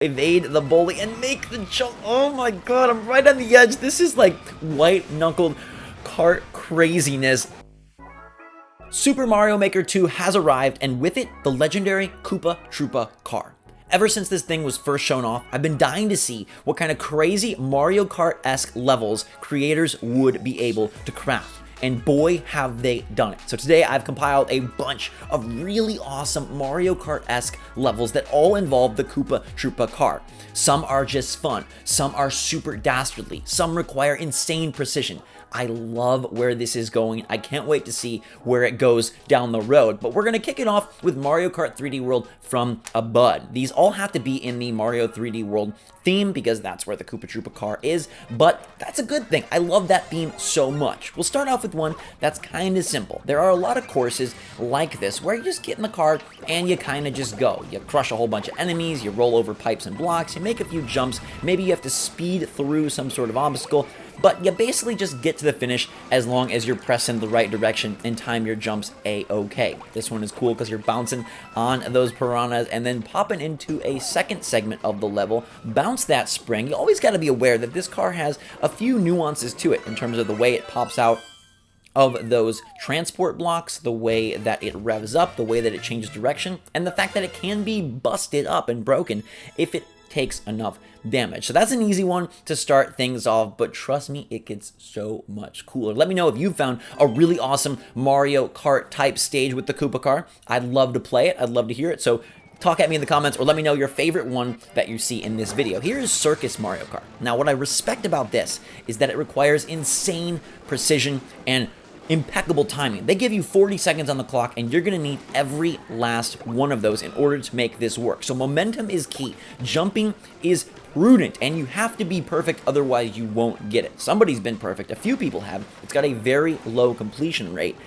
evade the bully and make the jump. Oh my god, I'm right on the edge. This is like white-knuckled kart craziness. Super Mario Maker 2 has arrived, and with it, the legendary Koopa car. Ever since this thing was first shown off, I've been dying to see what kind of crazy Mario Kart-esque levels creators would be able to craft. And boy, have they done it. So today I've compiled a bunch of really awesome Mario Kart-esque levels that all involve the Koopa car. Some are just fun, some are super dastardly, some require insane precision. I love where this is going. I can't wait to see where it goes down the road. But we're going to kick it off with Mario Kart 3D World from a bud. These all have to be in the Mario 3D World theme because that's where the Koopa car is, but that's a good thing. I love that theme so much. We'll start off with one that's kind of simple. There are a lot of courses like this where you just get in the car and you kind of just go. You crush a whole bunch of enemies, you roll over pipes and blocks, you make a few jumps, maybe you have to speed through some sort of obstacle, but you basically just get to the finish as long as you're pressing the right direction and time your jumps a-okay. This one is cool because you're bouncing on those piranhas and then popping into a second segment of the level, bounce that spring. You always got to be aware that this car has a few nuances to it in terms of the way it pops out of those transport blocks, the way that it revs up, the way that it changes direction, and the fact that it can be busted up and broken if it takes enough damage. So that's an easy one to start things off, but trust me, it gets so much cooler. Let me know if you found a really awesome Mario Kart type stage with the Koopa car. I'd love to play it. I'd love to hear it. So talk at me in the comments or let me know your favorite one that you see in this video. Here is Circus Mario Kart. Now, what I respect about this is that it requires insane precision and impeccable timing. They give you 40 seconds on the clock and you're going to need every last one of those in order to make this work. So momentum is key. Jumping is prudent and you have to be perfect, otherwise you won't get it. Somebody's been perfect. A few people have. It's got a very low completion rate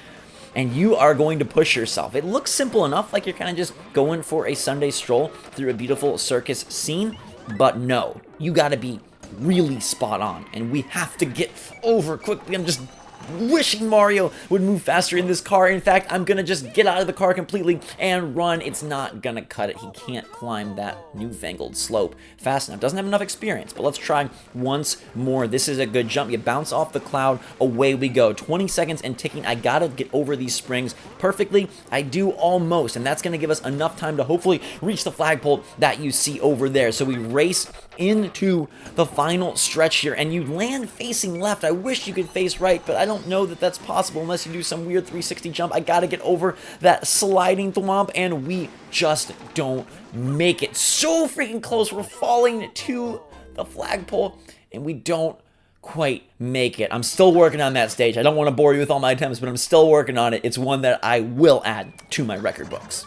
and you are going to push yourself. It looks simple enough, like you're kind of just going for a Sunday stroll through a beautiful circus scene, but no, you got to be really spot on and we have to get over quickly. I'm just wishing Mario would move faster in this car. In fact, I'm gonna just get out of the car completely and run. It's not gonna cut it. He can't climb that newfangled slope fast enough. Doesn't have enough experience, but let's try once more. This is a good jump. You bounce off the cloud, away we go. 20 seconds and ticking. I gotta get over these springs perfectly. I do almost, and that's gonna give us enough time to hopefully reach the flagpole that you see over there. So we race into the final stretch here, and you land facing left. I wish you could face right, but I don't know that that's possible unless you do some weird 360 jump. I gotta get over that sliding thwomp, and we just don't make it. So freaking close. We're falling to the flagpole, and we don't quite make it. I'm still working on that stage. I don't want to bore you with all my attempts, but I'm still working on it. It's one that I will add to my record books.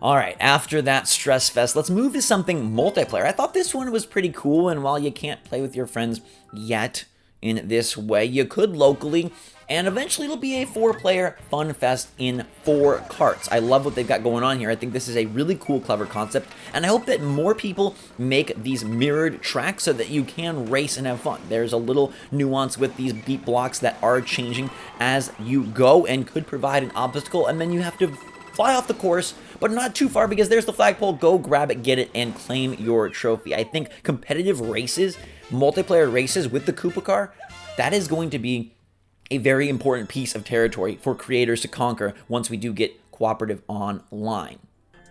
Alright, after that stress fest, let's move to something multiplayer. I thought this one was pretty cool, and while you can't play with your friends yet in this way, you could locally, and eventually it'll be a 4-player fun fest in 4 carts. I love what they've got going on here. I think this is a really cool, clever concept, and I hope that more people make these mirrored tracks so that you can race and have fun. There's a little nuance with these beat blocks that are changing as you go and could provide an obstacle, and then you have to fly off the course, but not too far because there's the flagpole. Go grab it, get it, and claim your trophy. I think competitive races, multiplayer races with the Koopa car, that is going to be a very important piece of territory for creators to conquer once we do get cooperative online.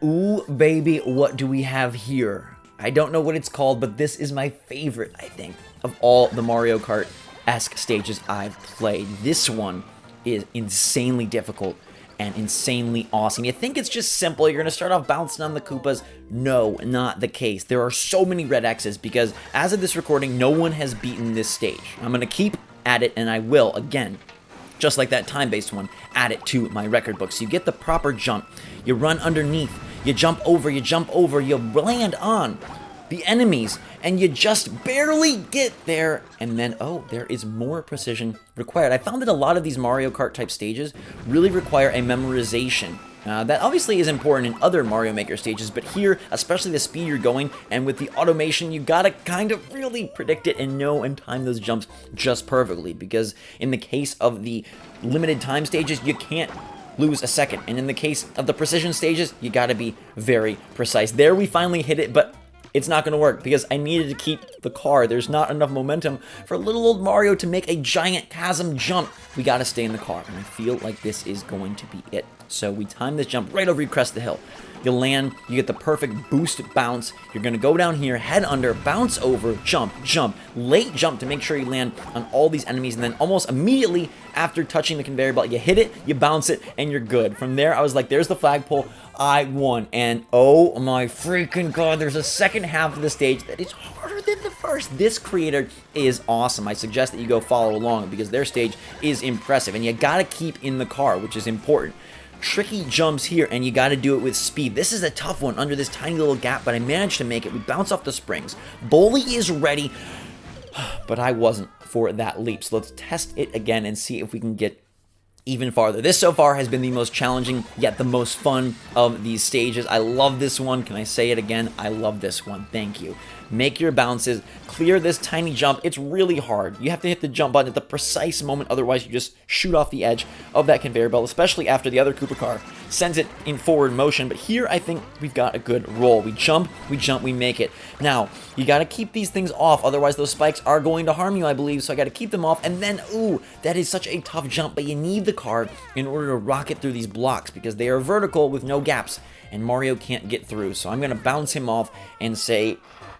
Ooh, baby, what do we have here? I don't know what it's called, but this is my favorite, I think, of all the Mario Kart-esque stages I've played. This one is insanely difficult and insanely awesome. You think it's just simple, you're gonna start off bouncing on the Koopas. No, not the case. There are so many red X's because as of this recording, no one has beaten this stage. I'm gonna keep at it, and I will, again, just like that time-based one, add it to my record book. So you get the proper jump, you run underneath, you jump over, you land on the enemies, and you just barely get there, and then, oh, there is more precision required. I found that a lot of these Mario Kart type stages really require a memorization. That obviously is important in other Mario Maker stages, but here, especially the speed you're going, and with the automation, you gotta kind of really predict it and know and time those jumps just perfectly, because in the case of the limited time stages, you can't lose a second, and in the case of the precision stages, you gotta be very precise. There we finally hit it, but it's not going to work because I needed to keep the car. There's not enough momentum for little old Mario to make a giant chasm jump. We got to stay in the car, and I feel like this is going to be it. So we time this jump right over you crest the hill. You land, you get the perfect boost bounce. You're going to go down here, head under, bounce over, jump, jump, late jump to make sure you land on all these enemies, and then almost immediately after touching the conveyor belt, you hit it, you bounce it, and you're good. From there, I was like, there's the flagpole. I won, and oh my freaking god, there's a second half of the stage that is harder than the first. This creator is awesome. I suggest that you go follow along because their stage is impressive, and you gotta keep in the car, which is important. Tricky jumps here, and you got to do it with speed. This is a tough one under this tiny little gap, but I managed to make it. We bounce off the springs. Bully is ready, but I wasn't for that leap. So let's test it again and see if we can get even farther. This so far has been the most challenging, yet the most fun of these stages. I love this one. Can I say it again? I love this one. Thank you. Make your bounces, clear this tiny jump. It's really hard. You have to hit the jump button at the precise moment, otherwise you just shoot off the edge of that conveyor belt, especially after the other Koopa car sends it in forward motion. But here I think we've got a good roll. We jump, we make it. Now, you got to keep these things off, otherwise those spikes are going to harm you, I believe, so I got to keep them off. And then, ooh, that is such a tough jump, but you need the car in order to rocket through these blocks because they are vertical with no gaps, and Mario can't get through. So I'm going to bounce him off and say,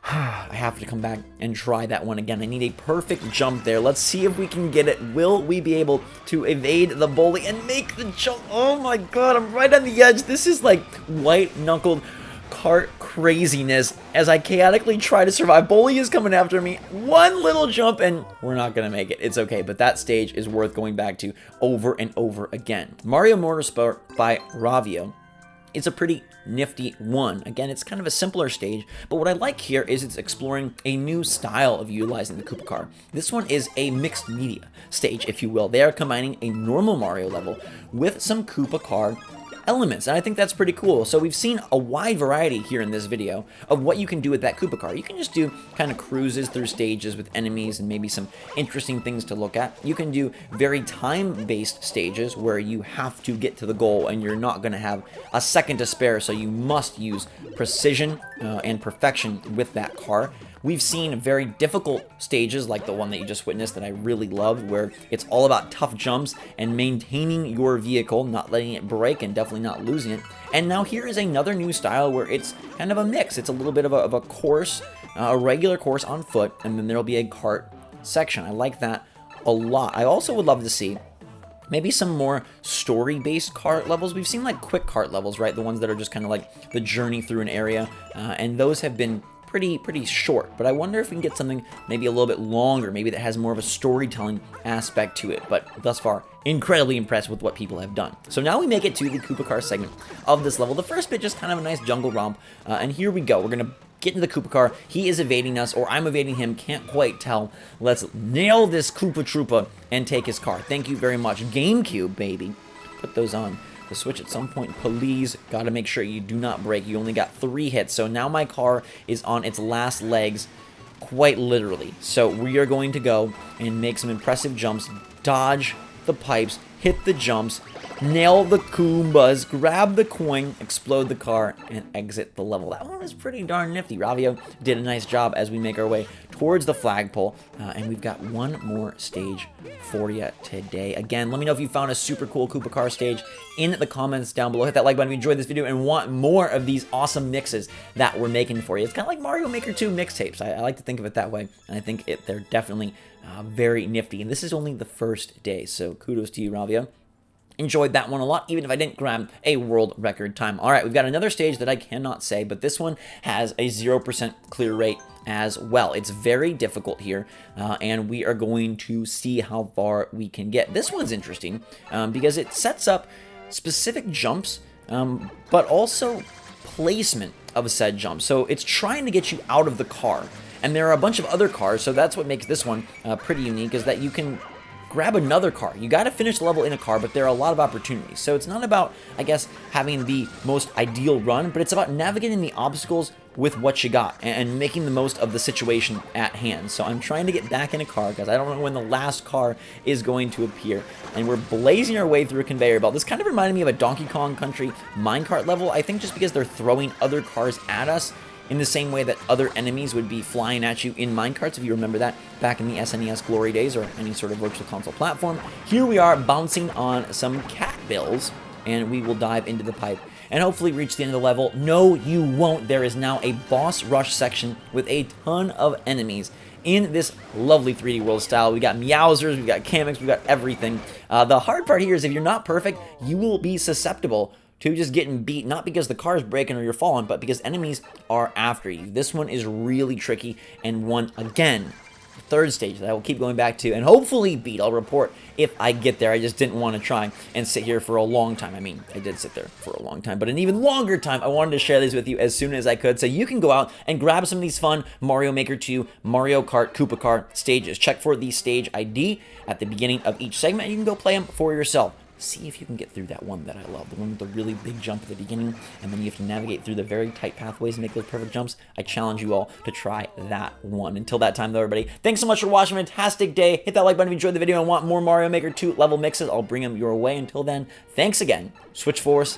I have to come back and try that one again. I need a perfect jump there. Let's see if we can get it. Will we be able to evade the bully and make the jump? Oh my god, I'm right on the edge. This is like white-knuckled kart craziness as I chaotically try to survive. Bully is coming after me. One little jump and we're not going to make it. It's okay, but that stage is worth going back to over and over again. Mario Motorsport by Ravio. It's a pretty nifty one. Again, it's kind of a simpler stage, but what I like here is it's exploring a new style of utilizing the Koopa car. This one is a mixed media stage, if you will. They are combining a normal Mario level with some Koopa car elements, and I think that's pretty cool. So we've seen a wide variety here in this video of what you can do with that Koopa car. You can just do kind of cruises through stages with enemies and maybe some interesting things to look at. You can do very time-based stages where you have to get to the goal and you're not going to have a second to spare, so you must use precision and perfection with that car. We've seen very difficult stages like the one that you just witnessed that I really loved, where it's all about tough jumps and maintaining your vehicle, not letting it break and definitely not losing it. And now here is another new style where it's kind of a mix. It's a little bit of a course, a regular course on foot, and then there'll be a kart section. I like that a lot. I also would love to see maybe some more story-based kart levels. We've seen like quick kart levels, right? The ones that are just kind of like the journey through an area, and those have been pretty short, but I wonder if we can get something maybe a little bit longer, maybe that has more of a storytelling aspect to it. But thus far, incredibly impressed with what people have done. So now we make it to the Koopa car segment of this level. The first bit, just kind of a nice jungle romp, and here we go. We're gonna get into the Koopa car. He is evading us, or I'm evading him, can't quite tell. Let's nail this Koopa Troopa and take his car. Thank you very much. GameCube, baby. Put those on the Switch at some point, please. Gotta make sure you do not break. You only got 3 hits, so now my car is on its last legs, quite literally. So we are going to go and make some impressive jumps, dodge the pipes, hit the jumps, nail the Goombas, grab the coin, explode the car, and exit the level. That one was pretty darn nifty. Ravio did a nice job as we make our way towards the flagpole, and we've got one more stage for you today. Again, let me know if you found a super cool Koopa car stage in the comments down below. Hit that like button if you enjoyed this video and want more of these awesome mixes that we're making for you. It's kind of like Mario Maker 2 mixtapes. I like to think of it that way, and I think they're definitely very nifty. And this is only the first day, so kudos to you, Ravio. Enjoyed that one a lot, even if I didn't grab a world record time. All right, we've got another stage that I cannot say, but this one has a 0% clear rate as well. It's very difficult here, and we are going to see how far we can get. This one's interesting because it sets up specific jumps, but also placement of said jump. So it's trying to get you out of the car, and there are a bunch of other cars, so that's what makes this one pretty unique, is that you can grab another car. You got to finish the level in a car, but there are a lot of opportunities. So it's not about, I guess, having the most ideal run, but it's about navigating the obstacles with what you got and making the most of the situation at hand. So I'm trying to get back in a car because I don't know when the last car is going to appear. And we're blazing our way through a conveyor belt. This kind of reminded me of a Donkey Kong Country minecart level, I think, just because they're throwing other cars at us in the same way that other enemies would be flying at you in minecarts, if you remember that back in the SNES glory days or any sort of virtual console platform. Here we are bouncing on some cat bills, and we will dive into the pipe and hopefully reach the end of the level. No, you won't. There is now a boss rush section with a ton of enemies in this lovely 3D world style. We got Meowsers, we got Kameks, we got everything. The hard part here is if you're not perfect, you will be susceptible to just getting beat, not because the car is breaking or you're falling, but because enemies are after you. This one is really tricky, and one, again, third stage that I will keep going back to and hopefully beat. I'll report if I get there. I just didn't want to try and sit here for a long time. I mean, I did sit there for a long time, but an even longer time. I wanted to share these with you as soon as I could, so you can go out and grab some of these fun Mario Maker 2, Mario Kart, Koopa Car stages. Check for the stage ID at the beginning of each segment, and you can go play them for yourself. See if you can get through that one that I love, the one with the really big jump at the beginning, and then you have to navigate through the very tight pathways and make those perfect jumps. I challenge you all to try that one. Until that time, though, everybody, thanks so much for watching. Fantastic day. Hit that like button if you enjoyed the video and want more Mario Maker 2 level mixes. I'll bring them your way. Until then, thanks again. SwitchForce